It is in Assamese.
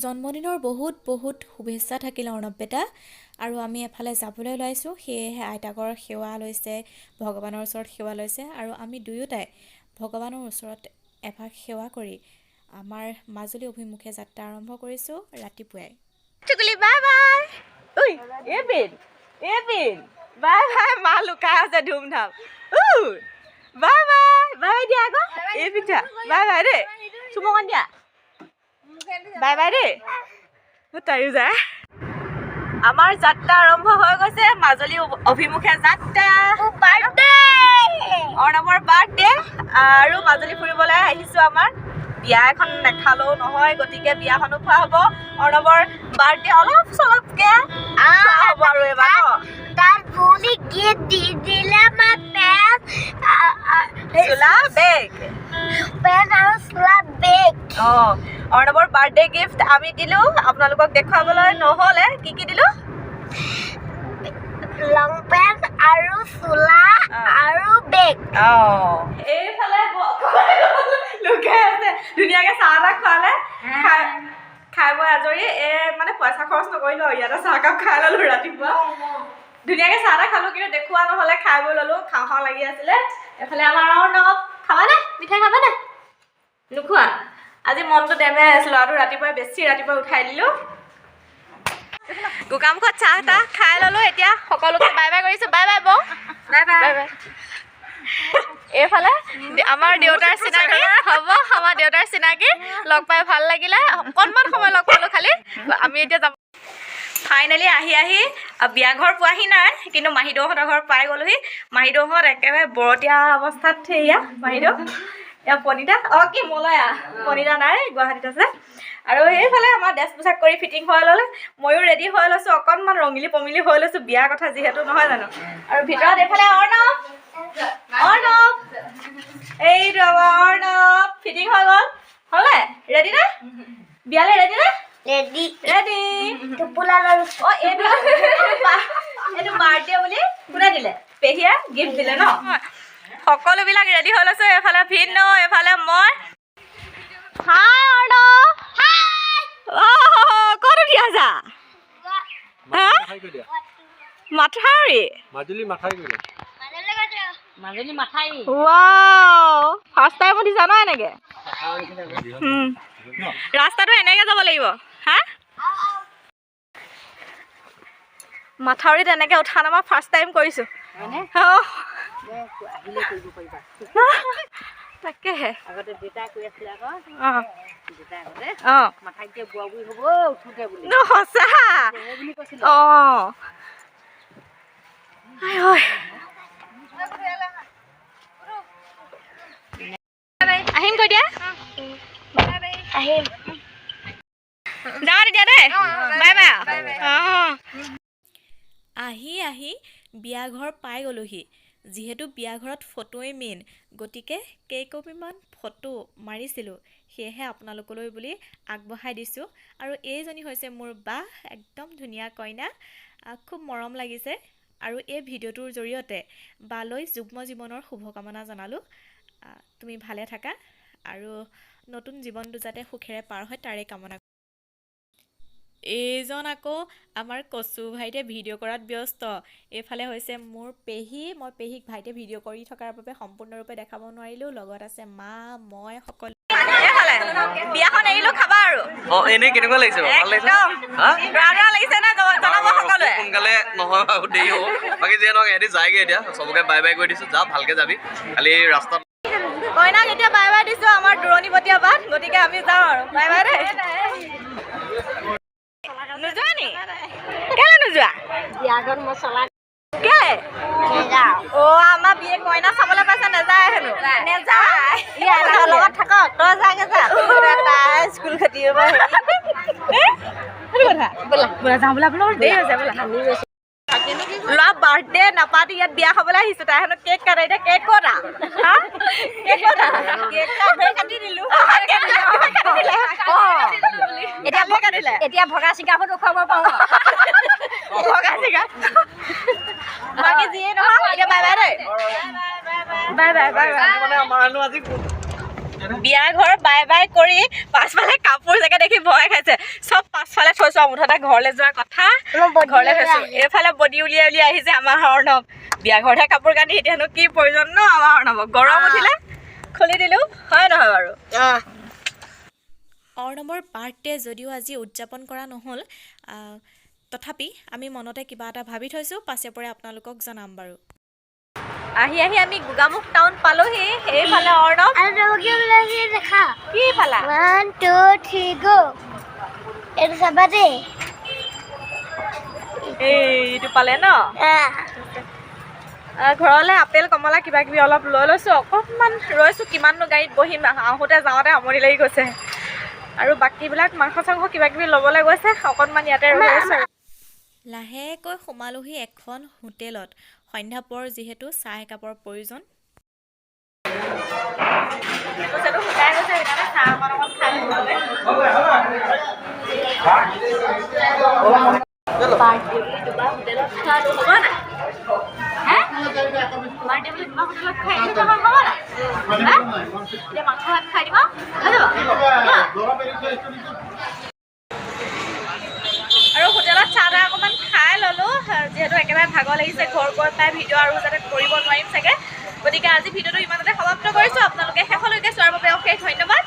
জন্মদিনৰ বহুত বহুত শুভেচ্ছা থাকিল অৰ্ণৱ বেটা। আৰু আমি এফালে যাবলৈ ওলাইছোঁ, সেয়েহে আইতাকৰ সেৱা লৈছে, ভগৱানৰ ওচৰত সেৱা লৈছে। আৰু আমি দুয়োটাই ভগৱানৰ ওচৰত এভাগ সেৱা কৰি আমাৰ মাজুলী অভিমুখে যাত্ৰা আৰম্ভ কৰিছোঁ ৰাতিপুৱাই। চুকুলি বাই বাই। ঐ এবিন বাই বাই, মা লুকাই আছে ধুমধাম। বাই বাই বাই দিয়া আকৌ এই পিঠা বাই বাই দেই, চুমকন দিয়া বাই বাই দেই। তাইও যায়। আমাৰ যাত্ৰা আৰম্ভ হৈ গৈছে, মাজুলী অভিমুখে যাত্ৰা। অৰ্ণৱৰ বাৰ্থডে আৰু মাজুলী ফুৰিবলৈ আহিছোঁ। আমাৰ বিয়া এখন নেখালেও নহয়, গতিকে বিয়াখনো খোৱা হ'ব। অৰ্ণৱৰ বাৰ্থডে অলপ চলপকে হ'ব আৰু এবাৰ তাৰ ভুলি গিফট দি দিলে আমাৰ প্যান্ট চোলা বেগ প্যান্ট আৰ চোলা বেগ। অৰ্ণৱৰ বাৰ্থডে গিফ্ট আমি দিলোঁ, আপোনালোকক দেখুৱাবলৈ নহ'লে। কি কি দিলোঁ? লং প্যান্ট আৰ চোলা আৰ বেগ। এইফালে লুকাই আছে, ধুনীয়াকৈ চাহ তাহ খোৱালে। খাই বৈ আজৰি মানে পইচা খৰচ নকৰিলোঁ, ইয়াতে চাহকাপ খাই ল'লোঁ ৰাতিপুৱা। ধুনীয়াকৈ চাহ তাহ খালোঁ, কিন্তু দেখুওৱা নহ'লে। খাই বৈ ল'লোঁ, খাওঁ খাওঁ লাগি আছিলে। এফালে আমাৰ অৰ্ণৱ, খাবানে মিঠাই খাবানে? নোখোৱা? আজি মনটো ডেমেজ, ল'ৰাটো ৰাতিপুৱাই বেছি ৰাতিপুৱাই উঠাই দিলোঁ। গোগামুখত চাহ তাহ খাই ল'লোঁ। এতিয়া সকলোকে বাই বাই কৰিছোঁ। বাই বাই বৌ, বাই বাই বাই। এইফালে আমাৰ দেউতাৰ চিনাকি হ'ব, আমাৰ দেউতাৰ চিনাকি লগ পাই ভাল লাগিলে। অকণমান সময় লগ পালোঁ খালি। আমি এতিয়া যাম। ফাইনেলি আহি বিয়া ঘৰ পোৱাহি নাই, কিন্তু মাহীদেউহঁতৰ ঘৰ পাই গ'লোহি। মাহীদেউহঁত একেবাৰে বৰতীয়া অৱস্থাত এয়া মাহীদেউ, এয়া পনিতা কি মলয়া পনিতা নাই, গুৱাহাটীত আছে। আৰু এইফালে আমাৰ ড্ৰেছ পোছাক কৰি ফিটিং হৈ ল'লে। ময়ো ৰেডি হৈ লৈছোঁ, অকণমান ৰঙিলি পমিলি হৈ লৈছোঁ, বিয়াৰ কথা যিহেতু নহয় জানো। আৰু ভিতৰত এইফালে অৰ্ণৱ এইটো অৰ্ণৱ ফিটিং হৈ গ'ল। হ'লে ৰেডি নে? বিয়ালৈ ৰেডি নে? Ready ready. টুপুলা এইটো বাৰ্থডে বুলি কোনে দিলে? পেহীয়ে গিফ্ট দিলে ন। সকলোবিলাক ৰেডি হৈ লৈছোঁ। এইফালে ভিন্ন, এইফালে মই। হাই অৰ্ণৱ। ক'ত উঠি আছা? মাথাউৰি। মাজুলী মাথাই ৱাও, ফাৰ্ষ্ট টাইম উঠিছা ন এনেকে? ৰাস্তাটো এনেকে যাব লাগিব। হা, মাথাউৰিত এনেকে উঠা নমা ফাৰ্ষ্ট টাইম কৰিছোঁ। তাকেহে আগতে দেউতাই কৈ আছিলে আকৌ, দেউতাই আগতে মাথাই দিয়ে বুঢ়া বুঢ়ী হ'ব উঠোতে বুলি। সঁচা বুলি কৈছিলে। আহিম কৈ দিয়া। আহিম যাওঁ তেতিয়া দেই, বাই বাই। আহি বিয়া ঘৰ পাই গ'লোহি। যিহেতু বিয়া ঘৰত ফটোৱেই মেইন, গতিকে কেইকপিমান ফটো মাৰিছিলোঁ, সেয়েহে আপোনালোকলৈ বুলি আগবঢ়াই দিছোঁ। আৰু এইজনী হৈছে মোৰ বা, একদম ধুনীয়া কইনা, খুব মৰম লাগিছে। আৰু এই ভিডিঅ'টোৰ জৰিয়তে বালৈ যুগ্ম জীৱনৰ শুভকামনা জনালোঁ। তুমি ভালে থাকা আৰু নতুন জীৱনটো যাতে সুখেৰে পাৰ হয় তাৰে কামনা। এইজন আকৌ আমাৰ কচু ভাইটিয়ে ভিডিঅ' কৰাত ব্যস্ত। এইফালে হৈছে মোৰ পেহী, মই পেহীক ভাইটিয়ে ভিডিঅ' কৰি থকাৰ বাবে সম্পূৰ্ণৰূপে দেখাব নোৱাৰিলোঁ। লগত আছে মা, মই, সকলো। বিয়াখন এৰিলোঁ, খাবা আৰু। এনেই কেনেকুৱা লাগিছে? ভাল লাগিছে? লাগিছে নে জনাব সকলোৱে। সোনকালে নহয় বাৰু, দেৰি হ'ব। বাকী যিয়ে নহওক এহেঁতি যায়গৈ এতিয়া, চবকে বাই বাই কৰি দিছোঁ। যা ভালকৈ যাবি, খালি ৰাস্তাত কইনাক এতিয়া বাই বাই দিছোঁ, আমাৰ দূৰণিবতীয়া বাট, গতিকে আমি যাওঁ আৰু। বাই বাই দেই। নোযোৱা নি? কেলে নোযোৱা? বিয়াখন মই চলাই কেলে? নেযাওঁ। আমাৰ বিয়ে কইনা চাবলৈ পাইছে, নেযায় হেনো। নেযায়। লগত থাকক, তই যাগে যা। তাই স্কুল খতি হ'ব। ব'লা যাওঁ বোলা, দেৰি হৈছে বোলা। ল'ৰা বাৰ্থডে নাপাতি ইয়াত বিয়া খাবলৈ আহিছোঁ। তাই হেনো কেক কাটে, এতিয়া কেক ক'তা? কেক ক'তা? কেক কাটি দিলোঁ। এতিয়া ভগা চিকাবোৰ দেখুৱাব পাৰোঁ। ভগা চিকা। বাকী যিয়ে নহওক এতিয়া বাই বাই দেই। Bye bye bye bye. মানে আমাৰ আজি বিয়া ঘৰ বাই বাই কৰি পাছফালে কাপোৰ জেকেট দেখি ভয় খাইছে চব পাছফালে থৈছো মুঠতে ঘৰলৈ যোৱাৰ কথা ঘৰলৈ থৈছো এইফালে বডি উলিয়াই উলিয়াই আহিছে আমাৰ অৰ্ণৱ বিয়া ঘৰতহে কাপোৰ কানি এতিয়ানো কি প্ৰয়োজন ন আমাৰ অৰ্ণৱক গৰম উঠিলে খুলি দিলো হয় নহয় বাৰু অৰ্ণৱৰ বাৰ্থডে যদিও আজি উদযাপন কৰা নহ'ল তথাপি আমি মনতে কিবা এটা ভাবি থৈছোঁ পাছে পৰে আপোনালোকক জনাম বাৰু আহি আহি আমি গোগামুখ টাউন পালোহি সেইফালে অৰ্ণৱ দেখা কি পালা 1 2 3 গো এইটো চাবা দেই এইটো পালে ন ঘৰলৈ আপেল কমলা কিবা কিবি অলপ লৈ লৈছোঁ অকণমান ৰৈছোঁ কিমাননো গাড়ীত বহিম আহোঁতে যাওঁতে আমনি লাগি গৈছে আৰু বাকীবিলাক মাংস চাংস কিবা কিবি ল'বলৈ গৈছে অকণমান ইয়াতে ৰৈ আছোঁ লাহেকৈ সোমালোহি এখন হোটেলত সন্ধ্যা পৰ যিহেতু চাহ একাপৰ প্ৰয়োজন পইচাটো শুকাই গৈছে সেইকাৰণে চাহ অকণ খাই বাৰ্থডে বুলি দুবাৰ হোটেলত খোৱাটো হ'ব নাই বাৰ্থডে বুলি দুবাৰ হোটেলত খাই দিলে হ'ব নাই এতিয়া মাংস ভাত খাই দিবা হৈ যাব আৰু হোটেলত চাহ তাহ অকণমান খাই ল'লোঁ যিহেতু একেবাৰে ভাগৰ লাগিছে ঘৰ গৈ পাই ভিডিঅ' আৰু যাতে কৰিব নোৱাৰিম চাগে গতিকে আজি ভিডিঅ'টো ইমানতে সমাপ্ত কৰিছোঁ আপোনালোকে শেষলৈকে চোৱাৰ বাবে অশেষ ধন্যবাদ